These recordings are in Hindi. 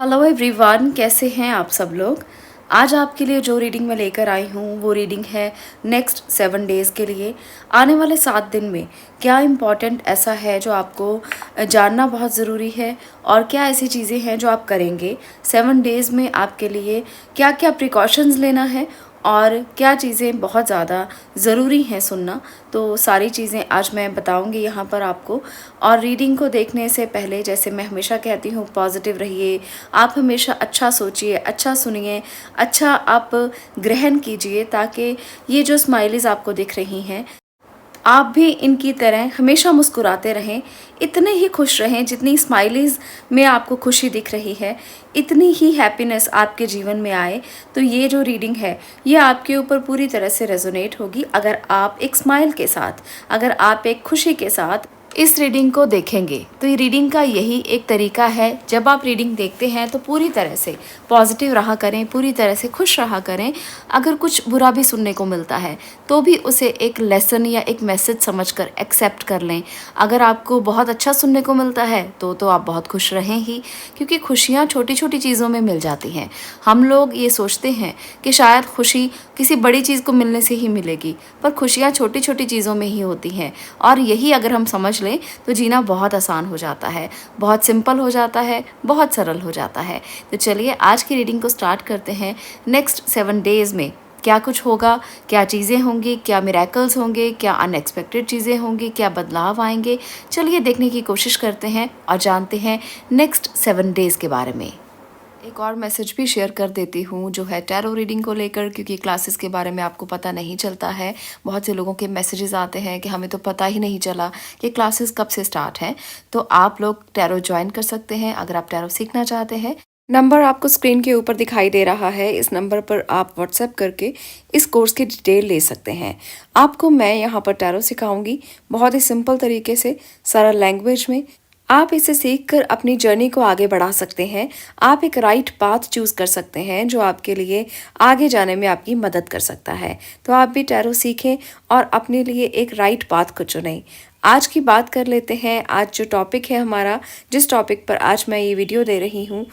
हेलो एवरीवन, कैसे हैं आप सब लोग। आज आपके लिए जो रीडिंग मैं लेकर आई हूँ वो रीडिंग है नेक्स्ट 7 डेज़ के लिए। आने वाले 7 दिन में क्या इम्पॉर्टेंट ऐसा है जो आपको जानना बहुत ज़रूरी है और क्या ऐसी चीज़ें हैं जो आप करेंगे 7 डेज़ में। आपके लिए क्या क्या प्रिकॉशंस लेना है और क्या चीज़ें बहुत ज़्यादा ज़रूरी हैं सुनना, तो सारी चीज़ें आज मैं बताऊंगी यहाँ पर आपको। और रीडिंग को देखने से पहले जैसे मैं हमेशा कहती हूँ, पॉजिटिव रहिए। आप हमेशा अच्छा सोचिए, अच्छा सुनिए, अच्छा आप ग्रहण कीजिए, ताकि ये जो स्माइलीज़ आपको दिख रही हैं आप भी इनकी तरह हमेशा मुस्कुराते रहें। इतने ही खुश रहें जितनी स्माइलीज़ में आपको खुशी दिख रही है, इतनी ही हैप्पीनेस आपके जीवन में आए। तो ये जो रीडिंग है ये आपके ऊपर पूरी तरह से रेजोनेट होगी अगर आप एक स्माइल के साथ, अगर आप एक खुशी के साथ इस रीडिंग को देखेंगे। तो ये रीडिंग का यही एक तरीका है, जब आप रीडिंग देखते हैं तो पूरी तरह से पॉजिटिव रहा करें, पूरी तरह से खुश रहा करें। अगर कुछ बुरा भी सुनने को मिलता है तो भी उसे एक लेसन या एक मैसेज समझकर एक्सेप्ट कर लें। अगर आपको बहुत अच्छा सुनने को मिलता है तो आप बहुत खुश रहें ही, क्योंकि खुशियाँ छोटी छोटी चीज़ों में मिल जाती हैं। हम लोग ये सोचते हैं कि शायद खुशी किसी बड़ी चीज़ को मिलने से ही मिलेगी, पर खुशियाँ छोटी छोटी चीज़ों में ही होती हैं। और यही अगर हम समझ लें तो जीना बहुत आसान हो जाता है, बहुत सिंपल हो जाता है, बहुत सरल हो जाता है। तो चलिए आज की रीडिंग को स्टार्ट करते हैं। नेक्स्ट 7 डेज़ में क्या कुछ होगा, क्या चीज़ें होंगी, क्या मिरेकल्स होंगे, क्या अनएक्सपेक्टेड चीज़ें होंगी, क्या बदलाव आएंगे। चलिए देखने की कोशिश करते हैं और जानते हैं नेक्स्ट 7 डेज़ के बारे में। एक और मैसेज भी शेयर कर देती हूँ जो है टैरो रीडिंग को लेकर, क्योंकि क्लासेस के बारे में आपको पता नहीं चलता है। बहुत से लोगों के मैसेजेस आते हैं कि हमें तो पता ही नहीं चला कि क्लासेस कब से स्टार्ट हैं। तो आप लोग टैरो ज्वाइन कर सकते हैं अगर आप टैरो सीखना चाहते हैं। नंबर आपको स्क्रीन के ऊपर दिखाई दे रहा है, इस नंबर पर आप व्हाट्सएप करके इस कोर्स की डिटेल ले सकते हैं। आपको मैं यहाँ पर टैरो सिखाऊंगी बहुत ही सिंपल तरीके से, सरल लैंग्वेज में। आप इसे सीखकर अपनी जर्नी को आगे बढ़ा सकते हैं। आप एक राइट पाथ चूज कर सकते हैं जो आपके लिए आगे जाने में आपकी मदद कर सकता है। तो आप भी टैरो सीखें और अपने लिए एक राइट पाथ को चुनें। आज की बात कर लेते हैं। आज जो टॉपिक है हमारा, जिस टॉपिक पर आज मैं ये वीडियो दे रही हूँ,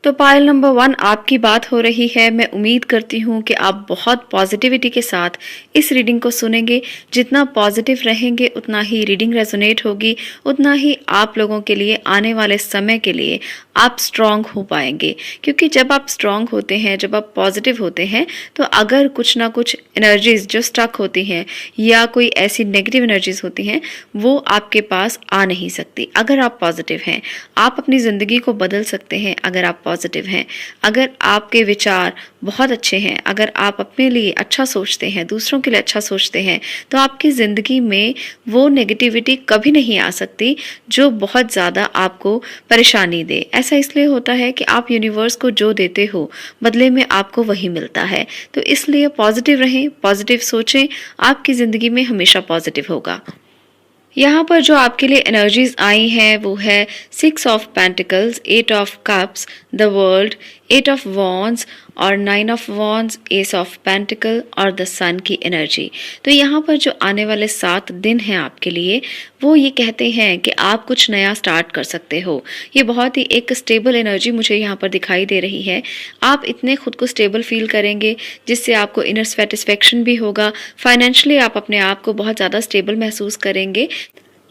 तो पायल नंबर 1 आपकी बात हो रही है। मैं उम्मीद करती हूँ कि आप बहुत पॉजिटिविटी के साथ इस रीडिंग को सुनेंगे। जितना पॉजिटिव रहेंगे उतना ही रीडिंग रेजोनेट होगी, उतना ही आप लोगों के लिए आने वाले समय के लिए आप स्ट्रांग हो पाएंगे। क्योंकि जब आप स्ट्रांग होते हैं, जब आप पॉजिटिव होते हैं, तो अगर कुछ ना कुछ एनर्जीज जो स्टक होती हैं या कोई ऐसी नेगेटिव एनर्जीज होती हैं वो आपके पास आ नहीं सकती। अगर आप पॉजिटिव हैं आप अपनी ज़िंदगी को बदल सकते हैं। अगर आप पॉजिटिव हैं, अगर आपके विचार बहुत अच्छे हैं, अगर आप अपने लिए अच्छा सोचते हैं, दूसरों के लिए अच्छा सोचते हैं, तो आपकी ज़िंदगी में वो नेगेटिविटी कभी नहीं आ सकती जो बहुत ज़्यादा आपको परेशानी दे। ऐसा इसलिए होता है कि आप यूनिवर्स को जो देते हो बदले में आपको वही मिलता है। तो इसलिए पॉजिटिव रहें, पॉजिटिव सोचें, आपकी ज़िंदगी में हमेशा पॉजिटिव होगा। यहाँ पर जो आपके लिए एनर्जीज आई हैं वो है 6 of pentacles, 8 of cups, the world, 8 of wands और 9 of wands, S of pentacle और द सन की एनर्जी। तो यहाँ पर जो आने वाले 7 दिन हैं आपके लिए, वो ये कहते हैं कि आप कुछ नया स्टार्ट कर सकते हो। ये बहुत ही एक स्टेबल एनर्जी मुझे यहाँ पर दिखाई दे रही है। आप इतने खुद को स्टेबल फील करेंगे जिससे आपको इनर सेटिस्फेक्शन भी होगा। फाइनेंशियली आप अपने आप को बहुत ज़्यादा स्टेबल महसूस करेंगे।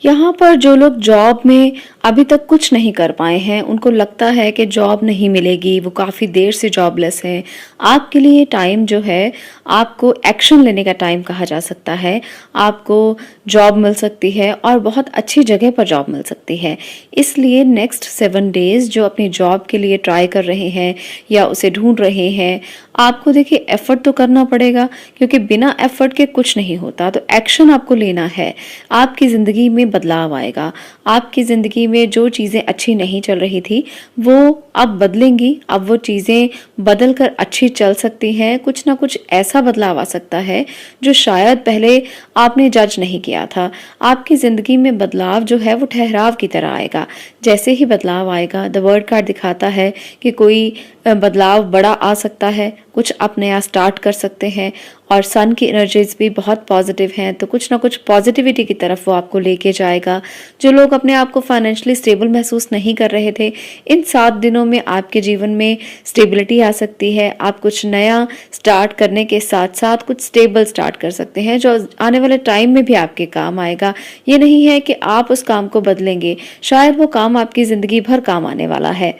यहाँ पर जो लोग जॉब में अभी तक कुछ नहीं कर पाए हैं, उनको लगता है कि जॉब नहीं मिलेगी, वो काफ़ी देर से जॉबलेस हैं, आपके लिए टाइम जो है आपको एक्शन लेने का टाइम कहा जा सकता है। आपको जॉब मिल सकती है और बहुत अच्छी जगह पर जॉब मिल सकती है। इसलिए नेक्स्ट 7 डेज़ जो अपनी जॉब के लिए ट्राई कर रहे हैं या उसे ढूंढ रहे हैं, आपको देखिए एफर्ट तो करना पड़ेगा, क्योंकि बिना एफर्ट के कुछ नहीं होता। तो एक्शन आपको लेना है। आपकी ज़िंदगी में बदलाव आएगा। आपकी ज़िंदगी में जो चीज़ें अच्छी नहीं चल रही थी वो अब बदलेंगी। अब वो चीज़ें बदल कर अच्छी चल सकती हैं। कुछ ना कुछ ऐसा बदलाव आ सकता है जो शायद पहले आपने जज नहीं किया था। आपकी ज़िंदगी में बदलाव जो है वो ठहराव की तरह आएगा। जैसे ही बदलाव आएगा, द वर्ड कार्ड दिखाता है कि कोई बदलाव बड़ा आ सकता है, कुछ आप नया स्टार्ट कर सकते हैं और सन की एनर्जीज भी बहुत पॉजिटिव हैं, तो कुछ ना कुछ पॉजिटिविटी की तरफ वो आपको लेके जाएगा। जो लोग अपने आप को फाइनेंशियली स्टेबल महसूस नहीं कर रहे थे, इन 7 दिनों में आपके जीवन में स्टेबिलिटी आ सकती है। आप कुछ नया स्टार्ट करने के साथ साथ कुछ स्टेबल स्टार्ट कर सकते हैं, जो आने वाले टाइम में भी आपके काम आएगा। ये नहीं है कि आप उस काम को बदलेंगे, शायद वो काम आपकी ज़िंदगी भर काम आने वाला है।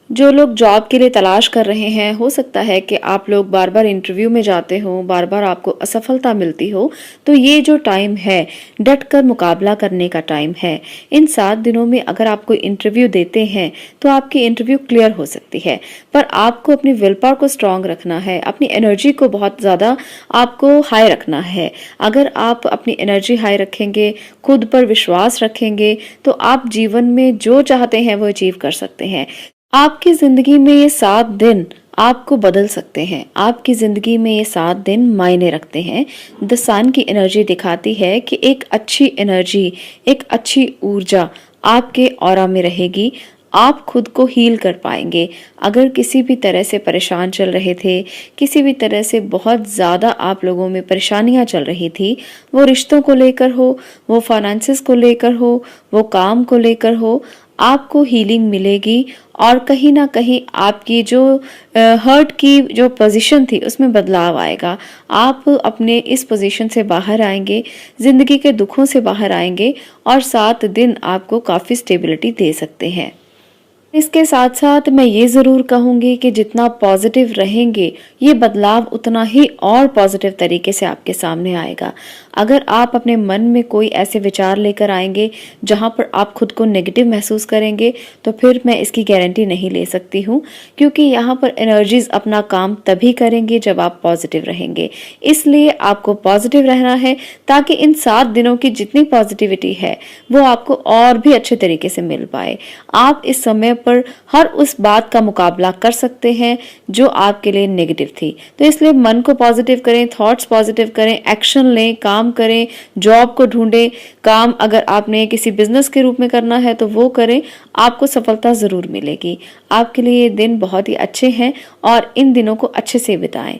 जो लोग जॉब के लिए तलाश कर रहे हैं, हो सकता है कि आप लोग बार बार इंटरव्यू में जाते हो, बार बार आपको असफलता मिलती हो, तो ये जो टाइम है डट कर मुकाबला करने का टाइम है। इन 7 दिनों में अगर आप कोई इंटरव्यू देते हैं तो आपकी इंटरव्यू क्लियर हो सकती है, पर आपको अपनी विल पावर को स्ट्रांग रखना है, अपनी एनर्जी को बहुत ज़्यादा आपको हाई रखना है। अगर आप अपनी एनर्जी हाई रखेंगे, खुद पर विश्वास रखेंगे, तो आप जीवन में जो चाहते हैं वो अचीव कर सकते हैं। आपकी जिंदगी में ये 7 दिन आपको बदल सकते हैं। आपकी जिंदगी में ये 7 दिन मायने रखते हैं। द सन की एनर्जी दिखाती है कि एक अच्छी एनर्जी, एक अच्छी ऊर्जा आपके ऑरा में रहेगी। आप खुद को हील कर पाएंगे। अगर किसी भी तरह से परेशान चल रहे थे, किसी भी तरह से बहुत ज़्यादा आप लोगों में परेशानियां चल रही थी, वो रिश्तों को लेकर हो, वो फाइनेंसिस को लेकर हो, वो काम को लेकर हो, आपको हीलिंग मिलेगी और कहीं ना कहीं आपकी जो हर्ट की जो पोजीशन थी उसमें बदलाव आएगा। आप अपने इस पोजीशन से बाहर आएंगे, जिंदगी के दुखों से बाहर आएंगे और 7 दिन आपको काफ़ी स्टेबिलिटी दे सकते हैं। इसके साथ साथ मैं ये ज़रूर कहूँगी कि जितना पॉजिटिव रहेंगे, ये बदलाव उतना ही और पॉजिटिव तरीके से आपके सामने आएगा। अगर आप अपने मन में कोई ऐसे विचार लेकर आएंगे जहाँ पर आप खुद को नेगेटिव महसूस करेंगे, तो फिर मैं इसकी गारंटी नहीं ले सकती हूँ, क्योंकि यहाँ पर एनर्जीज अपना काम तभी करेंगे जब आप पॉजिटिव रहेंगे। इसलिए आपको पॉजिटिव रहना है ताकि इन 7 दिनों की जितनी पॉजिटिविटी है वो आपको और भी अच्छे तरीके से मिल पाए। आप इस समय पर हर उस बात का मुकाबला कर सकते हैं जो आपके लिए नेगेटिव थी। तो इसलिए मन को पॉजिटिव करें, थॉट्स पॉजिटिव करें, एक्शन लें, काम करें, जॉब को ढूंढें। काम अगर आपने किसी बिजनेस के रूप में करना है तो वो करें, आपको सफलता जरूर मिलेगी। आपके लिए ये दिन बहुत ही अच्छे हैं और इन दिनों को अच्छे से बिताएं।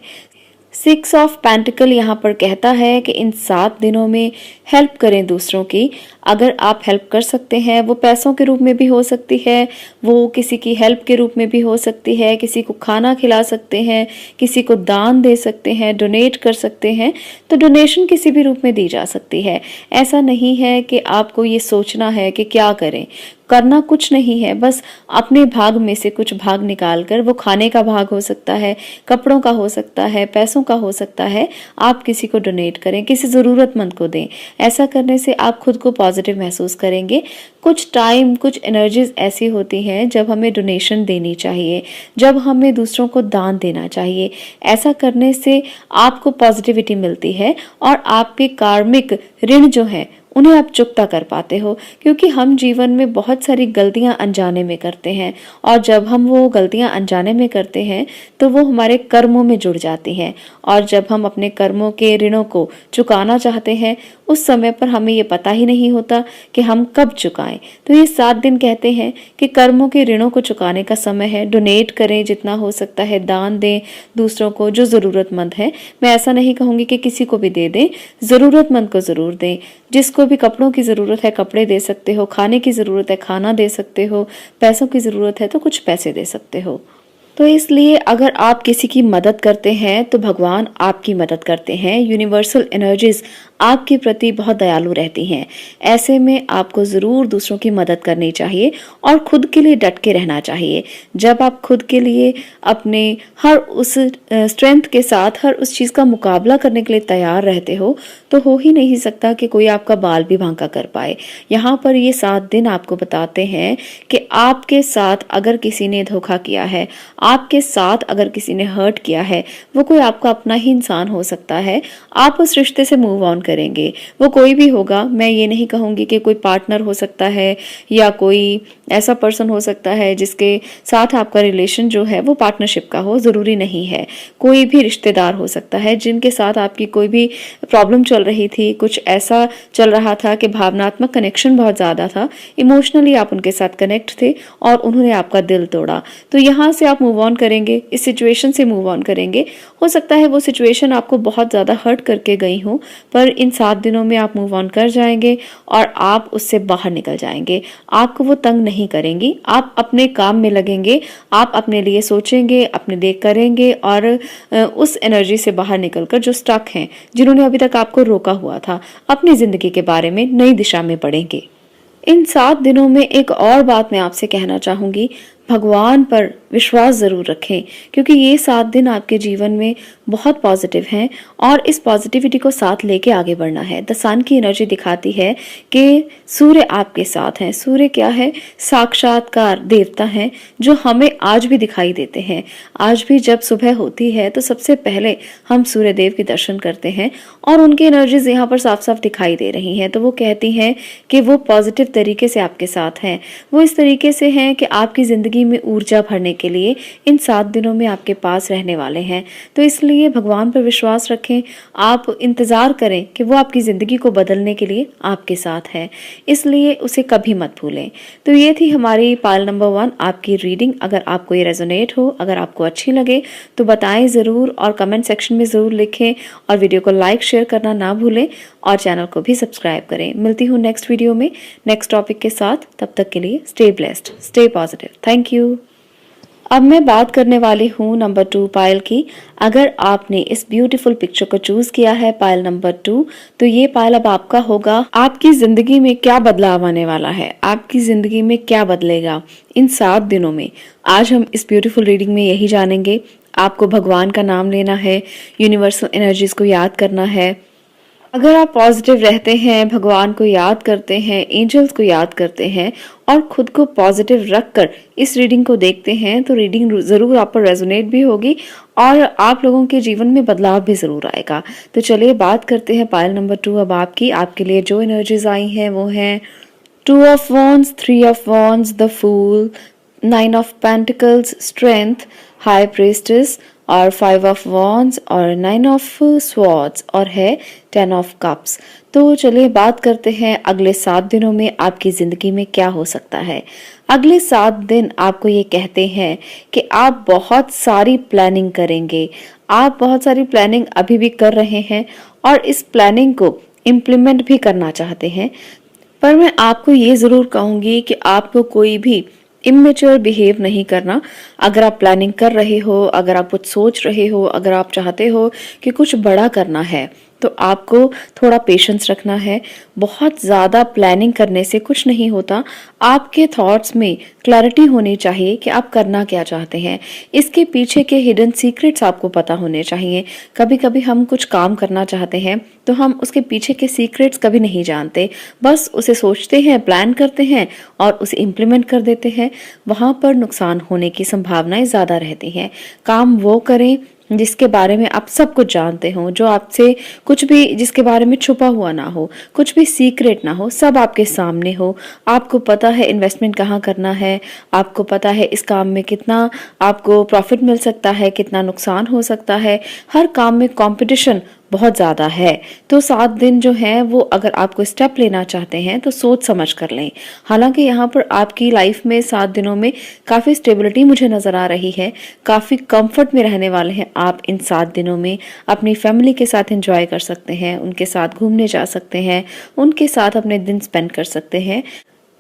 6 ऑफ पेंटिकल यहाँ पर कहता है कि इन 7 दिनों में हेल्प करें दूसरों की। अगर आप हेल्प कर सकते हैं, वो पैसों के रूप में भी हो सकती है, वो किसी की हेल्प के रूप में भी हो सकती है, किसी को खाना खिला सकते हैं, किसी को दान दे सकते हैं, डोनेट कर सकते हैं। तो डोनेशन किसी भी रूप में दी जा सकती है। ऐसा नहीं है कि आपको ये सोचना है कि क्या करें, करना कुछ नहीं है, बस अपने भाग में से कुछ भाग निकाल कर, वो खाने का भाग हो सकता है, कपड़ों का हो सकता है, पैसों का हो सकता है, आप किसी को डोनेट करें, किसी ज़रूरतमंद को दें। ऐसा करने से आप खुद को पॉजिटिव महसूस करेंगे। कुछ टाइम, कुछ एनर्जीज ऐसी होती हैं जब हमें डोनेशन देनी चाहिए, जब हमें दूसरों को दान देना चाहिए। ऐसा करने से आपको पॉजिटिविटी मिलती है और आपके कार्मिक ऋण जो है उन्हें आप चुकता कर पाते हो, क्योंकि हम जीवन में बहुत सारी गलतियां अनजाने में करते हैं और जब हम वो गलतियां अनजाने में करते हैं तो वो हमारे कर्मों में जुड़ जाती हैं और जब हम अपने कर्मों के ऋणों को चुकाना चाहते हैं उस समय पर हमें ये पता ही नहीं होता कि हम कब चुकाएं। तो ये 7 दिन कहते हैं कि कर्मों के ऋणों को चुकाने का समय है। डोनेट करें जितना हो सकता है, दान दें दूसरों को जो ज़रूरतमंद है। मैं ऐसा नहीं कहूँगी कि किसी को भी दे दें, ज़रूरतमंद को ज़रूर दें। जिसको भी कपड़ों की ज़रूरत है कपड़े दे सकते हो, खाने की ज़रूरत है खाना दे सकते हो, पैसों की ज़रूरत है तो कुछ पैसे दे सकते हो। तो इसलिए अगर आप किसी की मदद करते हैं तो भगवान आपकी मदद करते हैं। यूनिवर्सल एनर्जीज आपके प्रति बहुत दयालु रहती हैं। ऐसे में आपको ज़रूर दूसरों की मदद करनी चाहिए और खुद के लिए डट के रहना चाहिए। जब आप खुद के लिए अपने हर उस स्ट्रेंथ के साथ हर उस चीज़ का मुकाबला करने के लिए तैयार रहते हो ही नहीं सकता कि कोई आपका बाल भी भांका कर पाए। यहाँ पर ये 7 दिन आपको बताते हैं कि आपके साथ अगर किसी ने धोखा किया है, आपके साथ अगर किसी ने हर्ट किया है, वो कोई आपका अपना ही इंसान हो सकता है। आप उस रिश्ते से मूव ऑन करेंगे। वो कोई भी होगा, मैं ये नहीं कहूँगी कि कोई पार्टनर हो सकता है या कोई ऐसा पर्सन हो सकता है जिसके साथ आपका रिलेशन जो है वो पार्टनरशिप का हो, ज़रूरी नहीं है। कोई भी रिश्तेदार हो सकता है जिनके साथ आपकी कोई भी प्रॉब्लम चल रही थी, कुछ ऐसा चल रहा था कि भावनात्मक कनेक्शन बहुत ज़्यादा था, इमोशनली आप उनके साथ कनेक्ट थे और उन्होंने आपका दिल तोड़ा। तो यहाँ से आप मूव मूव ऑन करेंगे, इस सिचुएशन से मूव ऑन करेंगे। हो सकता है वो सिचुएशन आपको बहुत ज़्यादा हर्ट करके गई हो, पर इन 7 दिनों में आप मूव ऑन कर जाएंगे और आप उससे बाहर निकल जाएंगे। आपको वो तंग नहीं करेंगी, आप अपने काम में लगेंगे, आप अपने लिए सोचेंगे, अपने लिए करेंगे और उस एनर्जी से बाहर निकलकर जो स्टक हैं, जिन्होंने अभी तक आपको रोका हुआ था, अपनी ज़िंदगी के बारे में नई दिशा में बढ़ेंगे। इन 7 दिनों में एक और बात मैं आपसे कहना चाहूँगी, भगवान पर विश्वास ज़रूर रखें, क्योंकि ये 7 दिन आपके जीवन में बहुत पॉजिटिव हैं और इस पॉजिटिविटी को साथ लेके आगे बढ़ना है। द सन की एनर्जी दिखाती है कि सूर्य आपके साथ हैं। सूर्य क्या है? साक्षात्कार देवता हैं, जो हमें आज भी दिखाई देते हैं। आज भी जब सुबह होती है तो सबसे पहले हम सूर्य देव के दर्शन करते हैं और उनकी एनर्जीज यहाँ पर साफ साफ दिखाई दे रही हैं। तो वो कहती हैं कि वो पॉजिटिव तरीके से आपके साथ हैं। वो इस तरीके से हैं कि आपकी ज़िंदगी में ऊर्जा भरने के लिए इन 7 दिनों में आपके पास रहने वाले हैं। तो इसलिए भगवान पर विश्वास रखें, आप इंतज़ार करें कि वो आपकी ज़िंदगी को बदलने के लिए आपके साथ है, इसलिए उसे कभी मत भूलें। तो ये थी हमारी पायल नंबर 1 आपकी रीडिंग। अगर आपको ये रेजोनेट हो, अगर आपको अच्छी लगे तो बताएं ज़रूर और कमेंट सेक्शन में ज़रूर लिखें और वीडियो को लाइक शेयर करना ना भूलें और चैनल को भी सब्सक्राइब करें। मिलती हूँ नेक्स्ट वीडियो में नेक्स्ट टॉपिक के साथ। तब तक के लिए stay blessed, stay positive. Thank you. अब मैं बात करने वाली हूँ नंबर 2 पायल की। अगर आपने इस ब्यूटीफुल पिक्चर को चूज किया है पायल नंबर 2, तो ये पायल अब आपका होगा। आपकी जिंदगी में क्या बदलाव आने वाला है, आपकी जिंदगी में क्या बदलेगा इन 7 दिनों में, आज हम इस ब्यूटीफुल रीडिंग में यही जानेंगे। आपको भगवान का नाम लेना है, यूनिवर्सल एनर्जीज को याद करना है। अगर आप पॉजिटिव रहते हैं, भगवान को याद करते हैं, एंजल्स को याद करते हैं और खुद को पॉजिटिव रखकर इस रीडिंग को देखते हैं, तो रीडिंग ज़रूर आप पर रेजोनेट भी होगी और आप लोगों के जीवन में बदलाव भी ज़रूर आएगा। तो चलिए बात करते हैं पायल नंबर 2 अब आपकी। आपके लिए जो एनर्जीज आई हैं वो हैं 2 of wands, 3 of wands, the fool, 9 of pentacles, strength, high priestess और 5 ऑफ वॉन्ड्स और 9 ऑफ स्वॉर्ड्स और है 10 ऑफ कप्स। तो चलिए बात करते हैं अगले 7 दिनों में आपकी जिंदगी में क्या हो सकता है। अगले 7 दिन आपको ये कहते हैं कि आप बहुत सारी प्लानिंग करेंगे। आप बहुत सारी प्लानिंग अभी भी कर रहे हैं और इस प्लानिंग को इम्प्लीमेंट भी करना चाहते हैं, पर मैं आपको ये जरूर कहूंगी कि आपको कोई भी इमेच्योर बिहेव नहीं करना। अगर आप प्लानिंग कर रहे हो, अगर आप कुछ सोच रहे हो, अगर आप चाहते हो कि कुछ बड़ा करना है, तो आपको थोड़ा पेशेंस रखना है। बहुत ज़्यादा प्लानिंग करने से कुछ नहीं होता। आपके थॉट्स में क्लैरिटी होनी चाहिए कि आप करना क्या चाहते हैं। इसके पीछे के हिडन सीक्रेट्स आपको पता होने चाहिए। कभी कभी हम कुछ काम करना चाहते हैं तो हम उसके पीछे के सीक्रेट्स कभी नहीं जानते, बस उसे सोचते हैं, प्लान करते हैं और उसे इम्प्लीमेंट कर देते हैं। वहाँ पर नुकसान होने की संभावनाएं ज़्यादा रहती हैं। काम वो करें जिसके बारे में आप सब कुछ जानते हो, जो आपसे कुछ भी, जिसके बारे में छुपा हुआ ना हो, कुछ भी सीक्रेट ना हो, सब आपके सामने हो। आपको पता है इन्वेस्टमेंट कहाँ करना है, आपको पता है इस काम में कितना आपको प्रॉफिट मिल सकता है, कितना नुकसान हो सकता है। हर काम में कंपटीशन बहुत ज़्यादा है। तो 7 दिन जो हैं वो अगर आपको स्टेप लेना चाहते हैं तो सोच समझ कर लें। हालांकि यहाँ पर आपकी लाइफ में 7 दिनों में काफ़ी स्टेबिलिटी मुझे नज़र आ रही है, काफ़ी कंफर्ट में रहने वाले हैं आप इन 7 दिनों में। अपनी फैमिली के साथ एंजॉय कर सकते हैं, उनके साथ घूमने जा सकते हैं, उनके साथ अपने दिन स्पेंड कर सकते हैं।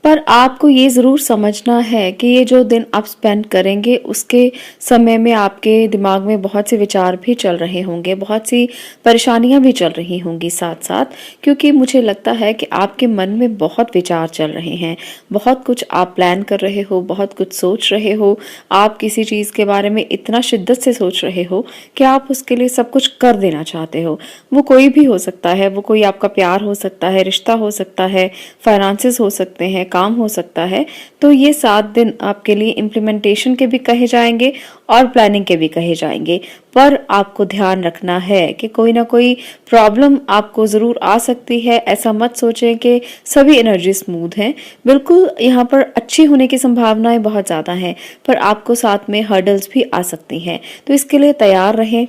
पर आपको ये ज़रूर समझना है कि ये जो दिन आप स्पेंड करेंगे उसके समय में आपके दिमाग में बहुत से विचार भी चल रहे होंगे, बहुत सी परेशानियां भी चल रही होंगी साथ साथ, क्योंकि मुझे लगता है कि आपके मन में बहुत विचार चल रहे हैं। बहुत कुछ आप प्लान कर रहे हो, बहुत कुछ सोच रहे हो। आप किसी चीज़ के बारे में इतना शिद्दत से सोच रहे हो कि आप उसके लिए सब कुछ कर देना चाहते हो। वो कोई भी हो सकता है, वो कोई आपका प्यार हो सकता है, रिश्ता हो सकता है, फाइनेंसेस हो सकते हैं, काम हो सकता है। तो ये 7 दिन आपके लिए इम्प्लीमेंटेशन के भी कहे जाएंगे और प्लानिंग के भी कहे जाएंगे। पर आपको ध्यान रखना है कि कोई ना कोई प्रॉब्लम आपको ज़रूर आ सकती है। ऐसा मत सोचें कि सभी एनर्जी स्मूथ हैं। बिल्कुल यहाँ पर अच्छी होने की संभावनाएं बहुत ज़्यादा हैं, पर आपको साथ में हर्डल्स भी आ सकती हैं। तो इसके लिए तैयार रहें।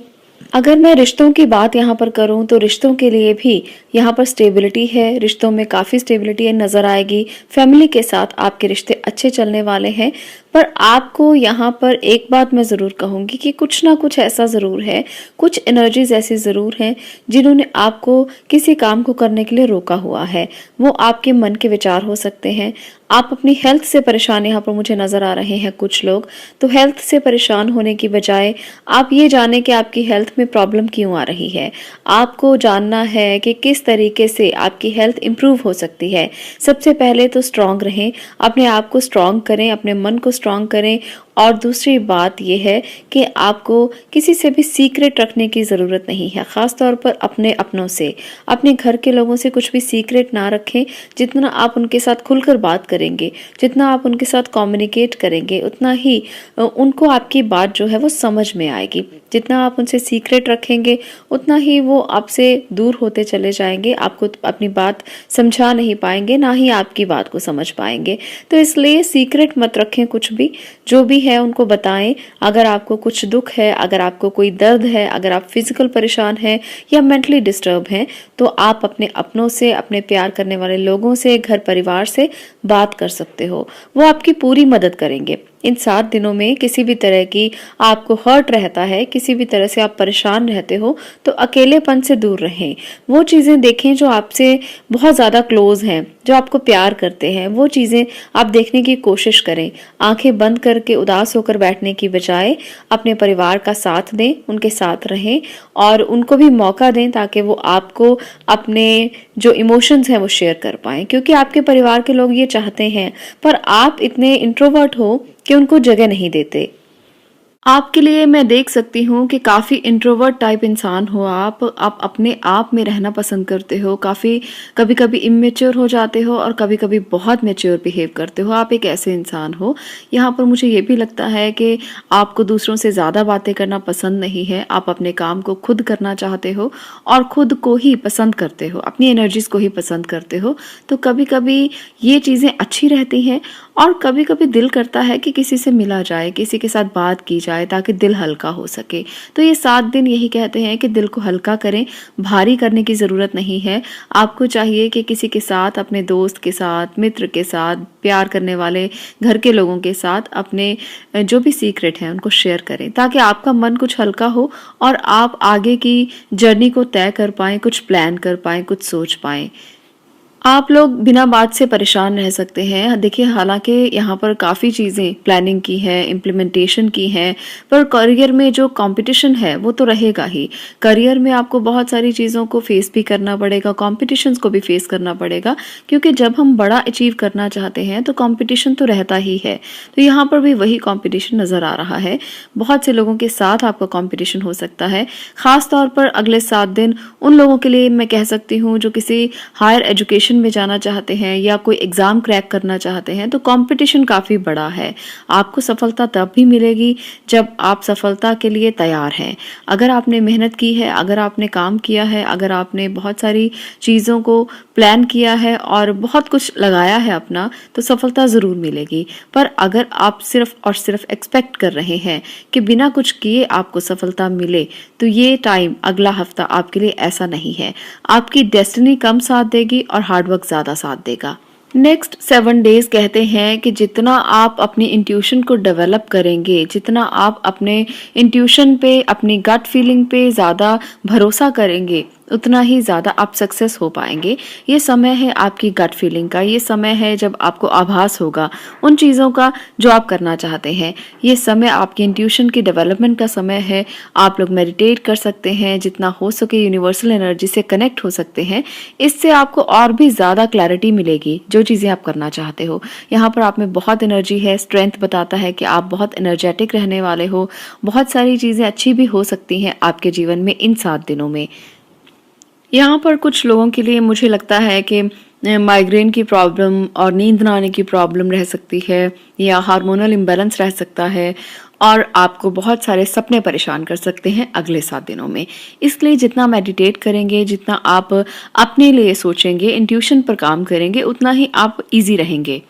अगर मैं रिश्तों की बात यहाँ पर करूँ तो रिश्तों के लिए भी यहाँ पर स्टेबिलिटी है, रिश्तों में काफ़ी स्टेबिलिटी नज़र आएगी। फैमिली के साथ आपके रिश्ते अच्छे चलने वाले हैं, पर आपको यहाँ पर एक बात मैं ज़रूर कहूँगी कि कुछ ना कुछ ऐसा ज़रूर है, कुछ एनर्जीज़ ऐसी ज़रूर हैं जिन्होंने आपको किसी काम को करने के लिए रोका हुआ है। वो आपके मन के विचार हो सकते हैं। आप अपनी हेल्थ से परेशान यहाँ पर मुझे नज़र आ रहे हैं कुछ लोग। तो हेल्थ से परेशान होने की बजाय आप ये जानें कि आपकी हेल्थ में प्रॉब्लम क्यों आ रही है। आपको जानना है कि किस तरीके से आपकी हेल्थ इम्प्रूव हो सकती है। सबसे पहले तो स्ट्रॉन्ग रहें, अपने आप को स्ट्रॉन्ग करें, अपने मन को स्ट्रॉन्ग करें। और दूसरी बात यह है कि आपको किसी से भी सीक्रेट रखने की ज़रूरत नहीं है, ख़ास तौर पर अपने अपनों से। अपने घर के लोगों से कुछ भी सीक्रेट ना रखें। जितना आप उनके साथ खुलकर बात करेंगे, जितना आप उनके साथ कम्युनिकेट करेंगे, उतना ही उनको आपकी बात जो है वो समझ में आएगी। जितना आप उनसे सीक्रेट रखेंगे, उतना ही वो आपसे दूर होते चले जाएंगे, आपको अपनी बात समझा नहीं पाएंगे, ना ही आपकी बात को समझ पाएंगे। तो इसलिए सीक्रेट मत रखें, कुछ भी जो भी है उनको बताएं। अगर आपको कुछ दुख है, अगर आपको कोई दर्द है, अगर आप फिजिकल परेशान हैं या मेंटली डिस्टर्ब हैं, तो आप अपने अपनों से, अपने प्यार करने वाले लोगों से, घर परिवार से बात कर सकते हो। वो आपकी पूरी मदद करेंगे। इन 7 दिनों में किसी भी तरह की आपको हर्ट रहता है, किसी भी तरह से आप परेशान रहते हो, तो अकेलेपन से दूर रहें। वो चीज़ें देखें जो आपसे बहुत ज़्यादा क्लोज हैं, जो आपको प्यार करते हैं। वो चीज़ें आप देखने की कोशिश करें। आंखें बंद करके उदास होकर बैठने की बजाय अपने परिवार का साथ दें, उनके साथ रहें और उनको भी मौका दें ताकि वो आपको अपने जो इमोशंस हैं वो शेयर कर पाएं। क्योंकि आपके परिवार के लोग ये चाहते हैं, पर आप इतने इंट्रोवर्ट हो कि उनको जगह नहीं देते। आपके लिए मैं देख सकती हूँ कि काफ़ी इंट्रोवर्ट टाइप इंसान हो आप अपने आप में रहना पसंद करते हो, काफ़ी कभी-कभी इमेच्योर हो जाते हो और कभी-कभी बहुत मैच्योर बिहेव करते हो। आप एक ऐसे इंसान हो। यहाँ पर मुझे ये भी लगता है कि आपको दूसरों से ज़्यादा बातें करना पसंद नहीं है। आप अपने काम को खुद करना चाहते हो और खुद को ही पसंद करते हो, अपनी एनर्जीज़ को ही पसंद करते हो। तो कभी-कभी ये चीज़ें अच्छी रहती हैं और कभी-कभी दिल करता है कि किसी से मिला जाए, किसी के साथ बात की जाए ताकि दिल हल्का हो सके। तो ये 7 दिन यही कहते हैं कि दिल को हल्का करें, भारी करने की ज़रूरत नहीं है। आपको चाहिए कि किसी के साथ, अपने दोस्त के साथ, मित्र के साथ, प्यार करने वाले घर के लोगों के साथ अपने जो भी सीक्रेट हैं उनको शेयर करें ताकि आपका मन कुछ हल्का हो और आप आगे की जर्नी को तय कर पाएँ, कुछ प्लान कर पाएँ, कुछ सोच पाएँ। आप लोग बिना बात से परेशान रह सकते हैं। देखिए, हालाँकि यहाँ पर काफ़ी चीज़ें प्लानिंग की हैं, इम्प्लीमेंटेशन की हैं, पर करियर में जो कॉम्पिटिशन है वो तो रहेगा ही। करियर में आपको बहुत सारी चीज़ों को फेस भी करना पड़ेगा, कॉम्पिटिशन्स को भी फेस करना पड़ेगा, क्योंकि जब हम बड़ा अचीव करना चाहते हैं तो कॉम्पिटिशन तो रहता ही है। तो यहाँ पर भी वही कॉम्पिटिशन नज़र आ रहा है। बहुत से लोगों के साथ आपका कॉम्पिटिशन हो सकता है, ख़ास तौर पर अगले 7 दिन उन लोगों के लिए मैं कह सकती हूँ जो किसी हायर एजुकेशन में जाना चाहते हैं या कोई एग्जाम क्रैक करना चाहते हैं। तो कंपटीशन काफ़ी बड़ा है। आपको सफलता तब भी मिलेगी जब आप सफलता के लिए तैयार हैं। अगर आपने मेहनत की है, अगर आपने काम किया है, अगर आपने बहुत सारी चीज़ों को प्लान किया है और बहुत कुछ लगाया है अपना, तो सफलता ज़रूर मिलेगी। पर अगर आप सिर्फ और सिर्फ एक्सपेक्ट कर रहे हैं कि बिना कुछ किए आपको सफलता मिले, तो ये टाइम अगला हफ्ता आपके लिए ऐसा नहीं है। आपकी डेस्टिनी कम साथ देगी और हार्डवर्क ज़्यादा साथ देगा। नेक्स्ट 7 डेज कहते हैं कि जितना आप अपनी इंट्यूशन को डेवलप करेंगे, जितना आप अपने इंट्यूशन पे, अपनी गट फीलिंग पे ज़्यादा भरोसा करेंगे, उतना ही ज़्यादा आप सक्सेस हो पाएंगे। ये समय है आपकी गट फीलिंग का, ये समय है जब आपको आभास होगा उन चीज़ों का जो आप करना चाहते हैं। ये समय आपकी इंट्यूशन की डेवलपमेंट का समय है। आप लोग मेडिटेट कर सकते हैं, जितना हो सके यूनिवर्सल एनर्जी से कनेक्ट हो सकते हैं। इससे आपको और भी ज़्यादा क्लैरिटी मिलेगी जो चीज़ें आप करना चाहते हो। यहाँ पर आप में बहुत एनर्जी है, स्ट्रेंथ बताता है कि आप बहुत एनर्जेटिक रहने वाले हो। बहुत सारी चीज़ें अच्छी भी हो सकती हैं आपके जीवन में इन 7 दिनों में। यहाँ पर कुछ लोगों के लिए मुझे लगता है कि माइग्रेन की प्रॉब्लम और नींद ना आने की प्रॉब्लम रह सकती है या हार्मोनल इम्बैलेंस रह सकता है और आपको बहुत सारे सपने परेशान कर सकते हैं अगले 7 दिनों में। इसलिए जितना मेडिटेट करेंगे, जितना आप अपने लिए सोचेंगे, इंट्यूशन पर काम करेंगे, उतना ही आप इजी रहेंगे।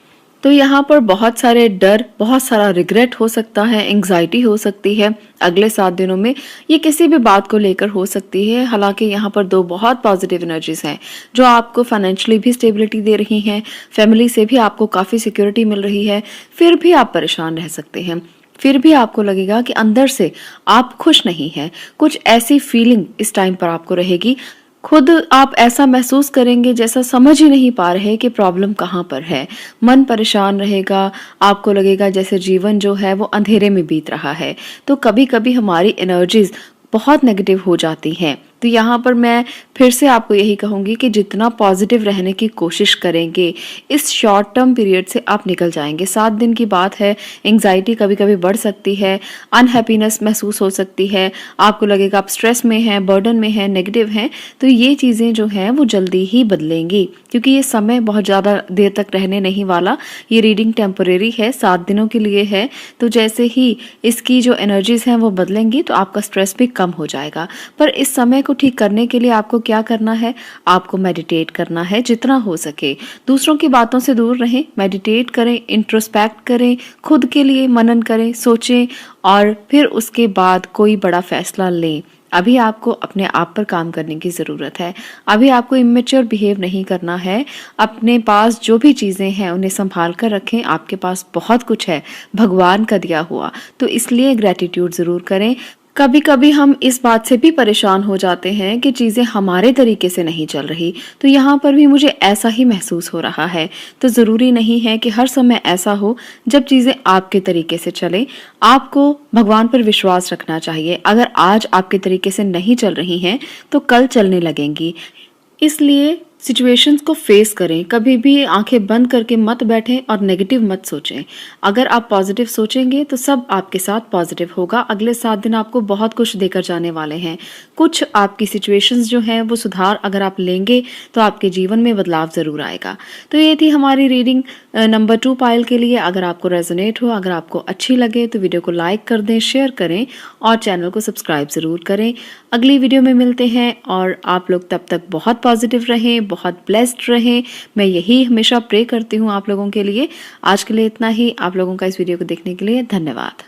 तो यहाँ पर बहुत सारे डर, बहुत सारा रिग्रेट हो सकता है, एंग्जाइटी हो सकती है अगले 7 दिनों में। ये किसी भी बात को लेकर हो सकती है। हालांकि यहाँ पर 2 बहुत पॉजिटिव एनर्जीज हैं जो आपको फाइनेंशियली भी स्टेबिलिटी दे रही हैं, फैमिली से भी आपको काफ़ी सिक्योरिटी मिल रही है। फिर भी आप परेशान रह सकते हैं, फिर भी आपको लगेगा कि अंदर से आप खुश नहीं हैं। कुछ ऐसी फीलिंग इस टाइम पर आपको रहेगी, खुद आप ऐसा महसूस करेंगे जैसा समझ ही नहीं पा रहे कि प्रॉब्लम कहाँ पर है। मन परेशान रहेगा, आपको लगेगा जैसे जीवन जो है वो अंधेरे में बीत रहा है। तो कभी कभी हमारी एनर्जीज बहुत नेगेटिव हो जाती हैं। तो यहाँ पर मैं फिर से आपको यही कहूँगी कि जितना पॉजिटिव रहने की कोशिश करेंगे, इस शॉर्ट टर्म पीरियड से आप निकल जाएंगे। 7 दिन की बात है, एंग्जाइटी कभी कभी बढ़ सकती है, अनहैप्पीनेस महसूस हो सकती है, आपको लगेगा आप स्ट्रेस में हैं, बर्डन में हैं, नेगेटिव हैं। तो ये चीज़ें जो हैं वो जल्दी ही बदलेंगी, क्योंकि ये समय बहुत ज़्यादा देर तक रहने नहीं वाला। ये रीडिंग टेम्परेरी है, 7 दिनों के लिए है। तो जैसे ही इसकी जो एनर्जीज हैं वो बदलेंगी तो आपका स्ट्रेस भी कम हो जाएगा। पर इस समय को ठीक करने के लिए आपको क्या करना है? आपको मेडिटेट करना है जितना हो सके। दूसरों की बातों से दूर रहें, मेडिटेट करें, इंट्रोस्पेक्ट करें, खुद के लिए मनन करें, सोचें और फिर उसके बाद कोई बड़ा फैसला लें। अभी आपको अपने आप पर काम करने की ज़रूरत है। अभी आपको इमेच्योर बिहेव नहीं करना है। अपने पास जो भी चीज़ें हैं उन्हें संभाल कर रखें। आपके पास बहुत कुछ है भगवान का दिया हुआ, तो इसलिए ग्रैटिट्यूड ज़रूर करें। कभी कभी हम इस बात से भी परेशान हो जाते हैं कि चीज़ें हमारे तरीके से नहीं चल रही। तो यहाँ पर भी मुझे ऐसा ही महसूस हो रहा है। तो ज़रूरी नहीं है कि हर समय ऐसा हो जब चीज़ें आपके तरीके से चलें। आपको भगवान पर विश्वास रखना चाहिए। अगर आज आपके तरीके से नहीं चल रही हैं तो कल चलने लगेंगी। इसलिए सिचुएशंस को फेस करें, कभी भी आंखें बंद करके मत बैठें और नेगेटिव मत सोचें। अगर आप पॉजिटिव सोचेंगे तो सब आपके साथ पॉजिटिव होगा। अगले 7 दिन आपको बहुत कुछ देकर जाने वाले हैं। कुछ आपकी सिचुएशंस जो हैं वो सुधार अगर आप लेंगे तो आपके जीवन में बदलाव ज़रूर आएगा। तो ये थी हमारी रीडिंग नंबर 2 पाइल के लिए। अगर आपको रेजोनेट हो, अगर आपको अच्छी लगे तो वीडियो को लाइक कर दें, शेयर करें और चैनल को सब्सक्राइब ज़रूर करें। अगली वीडियो में मिलते हैं और आप लोग तब तक बहुत पॉजिटिव रहें, बहुत ब्लेस्ड रहें। मैं यही हमेशा प्रे करती हूँ आप लोगों के लिए। आज के लिए इतना ही। आप लोगों का इस वीडियो को देखने के लिए धन्यवाद।